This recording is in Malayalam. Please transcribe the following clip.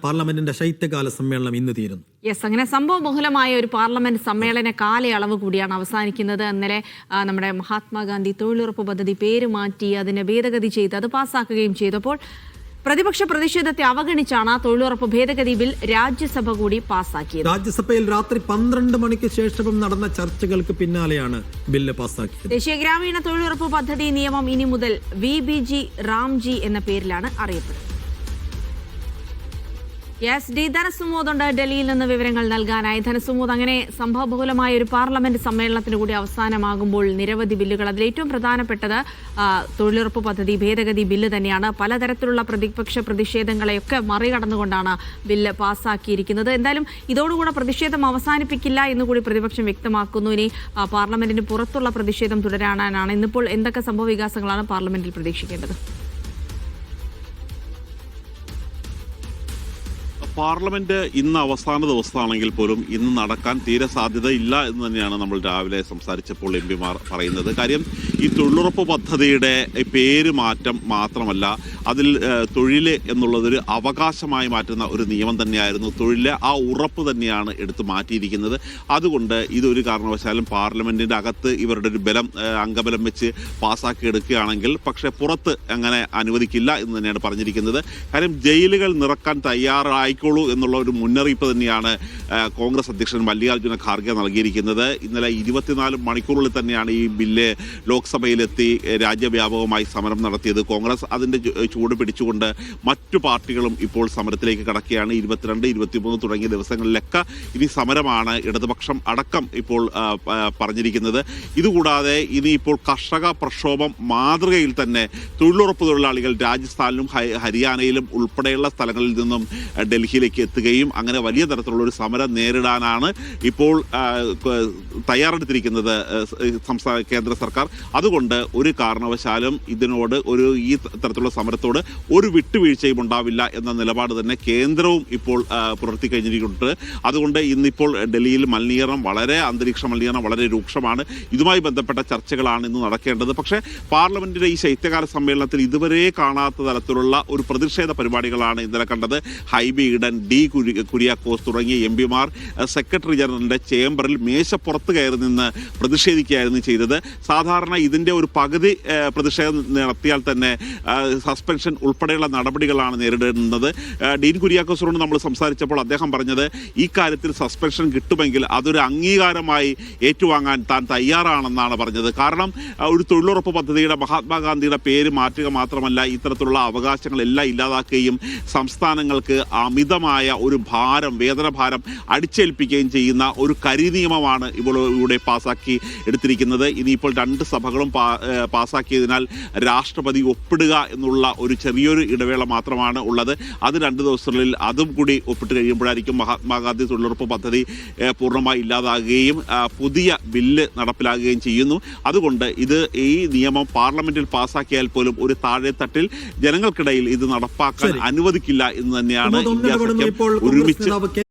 പാർലമെന്റിന്റെ ശൈത്യകാല സമ്മേളനം ഇന്ന് തീരുന്നു. യെസ്, അങ്ങനെ സംഭവബഹുലമായ ഒരു പാർലമെന്റ് സമ്മേളന കാലയളവ് കൂടിയാണ് അവസാനിക്കുന്നത്. ഇന്നലെ നമ്മുടെ മഹാത്മാഗാന്ധി തൊഴിലുറപ്പ് പദ്ധതി പേര് മാറ്റി അതിനെ ഭേദഗതി ചെയ്ത് അത് പാസ്സാക്കുകയും ചെയ്തപ്പോൾ പ്രതിപക്ഷ പ്രതിഷേധത്തെ അവഗണിച്ചാണ് തൊഴിലുറപ്പ് ഭേദഗതി ബിൽ രാജ്യസഭ കൂടി പാസ്സാക്കിയത്. രാജ്യസഭയിൽ രാത്രി 12 മണിക്ക് ശേഷവും നടന്ന ചർച്ചകൾക്ക് പിന്നാലെയാണ് ബില്ല് പാസ്സാക്കിയത്. ദേശീയ ഗ്രാമീണ തൊഴിലുറപ്പ് പദ്ധതി നിയമം ഇനി മുതൽ VBG റാംജി എന്ന പേരിലാണ് അറിയപ്പെടുന്നത്. യെസ്, ഡി ധനസുമോദ് ഉണ്ട് ഡൽഹിയിൽ നിന്ന് വിവരങ്ങൾ നൽകാനായി. ധനസുമോദ്, അങ്ങനെ സംഭവബഹുലമായ ഒരു പാർലമെന്റ് സമ്മേളനത്തിന് കൂടി അവസാനമാകുമ്പോൾ നിരവധി ബില്ലുകൾ, അതിൽ ഏറ്റവും പ്രധാനപ്പെട്ടത് തൊഴിലുറപ്പ് പദ്ധതി ഭേദഗതി ബില്ല് തന്നെയാണ്. പലതരത്തിലുള്ള പ്രതിപക്ഷ പ്രതിഷേധങ്ങളെയൊക്കെ മറികടന്നുകൊണ്ടാണ് ബില്ല് പാസ്സാക്കിയിരിക്കുന്നത്. എന്തായാലും ഇതോടുകൂടെ പ്രതിഷേധം അവസാനിപ്പിക്കില്ല എന്നുകൂടി പ്രതിപക്ഷം വ്യക്തമാക്കുന്നു. ഇനി പാർലമെന്റിന് പുറത്തുള്ള പ്രതിഷേധം തുടരാനാണ്. ഇന്നിപ്പോൾ എന്തൊക്കെ സംഭവ വികാസങ്ങളാണ് പാർലമെന്റിൽ പ്രതീക്ഷിക്കേണ്ടത്? പാർലമെന്റ് ഇന്ന് അവസാന ദിവസമാണെങ്കിൽ പോലും ഇന്ന് നടക്കാൻ തീരെ സാധ്യതയില്ല എന്ന് തന്നെയാണ് നമ്മൾ രാവിലെ സംസാരിച്ചപ്പോൾ എംപിമാർ പറയുന്നത്. കാര്യം ഈ തൊഴിലുറപ്പ് പദ്ധതിയുടെ പേര് മാറ്റം മാത്രമല്ല, അതിൽ തൊഴിൽ എന്നുള്ളതൊരു അവകാശമായി മാറ്റുന്ന ഒരു നിയമം തന്നെയായിരുന്നു. തൊഴിലെ ആ ഉറപ്പ് തന്നെയാണ് എടുത്തു മാറ്റിയിരിക്കുന്നത്. അതുകൊണ്ട് ഇതൊരു കാരണവശാലും പാർലമെന്റിന്റെ അകത്ത് ഇവരുടെ ഒരു അംഗബലം വെച്ച് പാസ്സാക്കി എടുക്കുകയാണെങ്കിൽ പക്ഷേ പുറത്ത് അങ്ങനെ അനുവദിക്കില്ല എന്ന് തന്നെയാണ് പറഞ്ഞിരിക്കുന്നത്. കാര്യം ജയിലുകൾ നിറക്കാൻ തയ്യാറായിക്കോളൂ എന്നുള്ള ഒരു മുന്നറിയിപ്പ് തന്നെയാണ് കോൺഗ്രസ് അധ്യക്ഷൻ മല്ലികാർജ്ജുന ഖാർഗെ നൽകിയിരിക്കുന്നത്. ഇന്നലെ 24 മണിക്കൂറുകളിൽ തന്നെയാണ് ഈ ബില്ല് ലോക്സഭയിലെത്തി രാജ്യവ്യാപകമായി സമരം നടത്തിയത്. കോൺഗ്രസ് അതിൻ്റെ ചൂട് പിടിച്ചുകൊണ്ട് മറ്റു പാർട്ടികളും ഇപ്പോൾ സമരത്തിലേക്ക് കടക്കുകയാണ്. 22, 23 തുടങ്ങിയ ദിവസങ്ങളിലൊക്കെ ഇനി സമരമാണ് ഇടതുപക്ഷം അടക്കം ഇപ്പോൾ പറഞ്ഞിരിക്കുന്നത്. ഇതുകൂടാതെ ഇനിയിപ്പോൾ കർഷക പ്രക്ഷോഭം മാതൃകയിൽ തന്നെ തൊഴിലുറപ്പ് തൊഴിലാളികൾ രാജസ്ഥാനിലും ഹരിയാനയിലും ഉൾപ്പെടെയുള്ള സ്ഥലങ്ങളിൽ നിന്നും ഡൽഹിയിലേക്ക് എത്തുകയും അങ്ങനെ വലിയ തരത്തിലുള്ള ഒരു സമരം നേരിടാനാണ് ഇപ്പോൾ തയ്യാറെടുത്തിരിക്കുന്നത് കേന്ദ്ര സർക്കാർ. അതുകൊണ്ട് ഒരു കാരണവശാലും ഇതിനോട് ഈ തരത്തിലുള്ള സമരത്തോട് ഒരു വിട്ടുവീഴ്ചയും ഉണ്ടാവില്ല എന്ന നിലപാട് തന്നെ കേന്ദ്രവും ഇപ്പോൾ പുലർത്തി കഴിഞ്ഞിട്ടുണ്ട്. അതുകൊണ്ട് ഇന്നിപ്പോൾ ഡൽഹിയിൽ അന്തരീക്ഷ മലിനീകരണം വളരെ രൂക്ഷമാണ്. ഇതുമായി ബന്ധപ്പെട്ട ചർച്ചകളാണ് ഇന്ന് നടക്കേണ്ടത്. പക്ഷേ പാർലമെന്റിന്റെ ഈ ശൈത്യകാല സമ്മേളനത്തിൽ ഇതുവരെ കാണാത്ത തരത്തിലുള്ള ഒരു പ്രതിഷേധ പരിപാടികളാണ് ഇന്നലെ കണ്ടത്. ഹൈബി ഈഡൻ, ഡി കുര്യാക്കോസ് തുടങ്ങിയ എംപിമാർ സെക്രട്ടറി ജനറലിന്റെ ചേംബറിൽ മേശപ്പുറത്ത് കയറി നിന്ന് പ്രതിഷേധിക്കുകയായിരുന്നു ചെയ്തത്. സാധാരണ ഇതിന്റെ ഒരു പകുതി പ്രതിഷേധം നടത്തിയാൽ തന്നെ സസ്പെൻഷൻ ഉൾപ്പെടെയുള്ള നടപടികളാണ് നേരിടുന്നത്. ഡീൻ കുര്യാക്കോസിനോട് നമ്മൾ സംസാരിച്ചപ്പോൾ അദ്ദേഹം പറഞ്ഞത് ഈ കാര്യത്തിൽ സസ്പെൻഷൻ കിട്ടുമെങ്കിൽ അതൊരു അംഗീകാരമായി ഏറ്റുവാങ്ങാൻ താൻ തയ്യാറാണെന്നാണ് പറഞ്ഞത്. കാരണം ഒരു തൊഴിലുറപ്പ് പദ്ധതിയുടെ മഹാത്മാഗാന്ധിയുടെ പേര് മാറ്റുക മാത്രമല്ല, ഇത്തരത്തിലുള്ള അവകാശങ്ങളെല്ലാം ഇല്ലാതാക്കുകയും സംസ്ഥാനങ്ങൾക്ക് അമിതമായ ഒരു വേതനഭാരം അടിച്ചേൽപ്പിക്കുകയും ചെയ്യുന്ന ഒരു കരിനിയമമാണ് ഇവിടെ പാസാക്കി എടുത്തിരിക്കുന്നത്. ഇനിയിപ്പോൾ 2 സഭകളും പാസാക്കിയതിനാൽ രാഷ്ട്രപതി ഒപ്പിടുക എന്നുള്ള ഒരു ചെറിയൊരു ഇടവേള മാത്രമാണ് ഉള്ളത്. അത് 2 ദിവസങ്ങളിൽ അതും കൂടി ഒപ്പിട്ട് കഴിയുമ്പോഴായിരിക്കും മഹാത്മാഗാന്ധി തൊഴിലുറപ്പ് പദ്ധതി പൂർണ്ണമായി ഇല്ലാതാകുകയും പുതിയ ബില്ല് നടപ്പിലാകുകയും ചെയ്യുന്നു. അതുകൊണ്ട് ഈ നിയമം പാർലമെന്റിൽ പാസാക്കിയാൽ പോലും ഒരു താഴെത്തട്ടിൽ ജനങ്ങൾക്കിടയിൽ ഇത് നടപ്പാക്കാൻ അനുവദിക്കില്ല എന്ന് തന്നെയാണ് ഇന്ത്യ സഖ്യം ഒരുമിച്ച്